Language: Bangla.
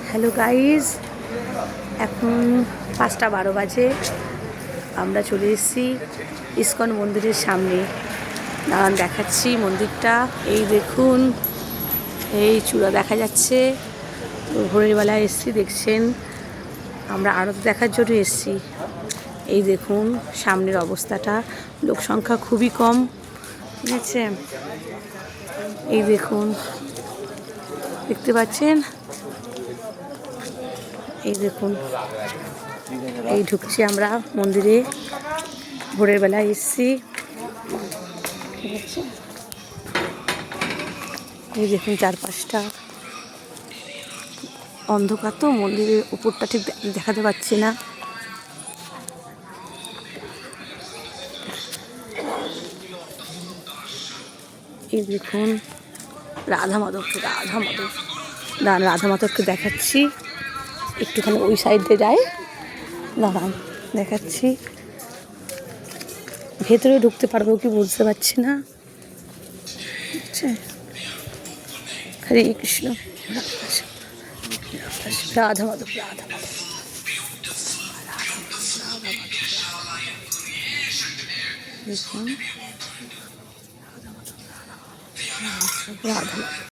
হ্যালো গাইজ, এখন 5:12 বাজে। আমরা চলে এসেছি ইসকন মন্দিরের সামনে। দাঁড়ান দেখাচ্ছি মন্দিরটা। এই দেখুন, এই চূড়া দেখা যাচ্ছে। ভোরের বেলায় এসেছি, দেখছেন। আমরা আরত দেখার জন্য এসেছি। এই দেখুন সামনের অবস্থাটা, লোক সংখ্যা খুবই কম, ঠিক আছে। এই দেখুন, দেখতে পাচ্ছেন। এই দেখুন, এই ঢুকছি আমরা মন্দিরে। ভোরের বেলায় এসেছি, ঠিক আছে। এই দেখুন চারপাশটা অন্ধকার, তো মন্দিরের উপরটা ঠিক দেখাতে পাচ্ছি না। এই দেখুন রাধা মাধবকে রাধা মাধবকে দেখাচ্ছি। একটুখানি ওই সাইডে যাই, দাঁড়ান দেখাচ্ছি। ভেতরে ঢুকতে পারবো কি বুঝতে পারছি না। হরে কৃষ্ণ, রাধা মাধব, রাধা মাধব, দেখুন রাধা মাধব।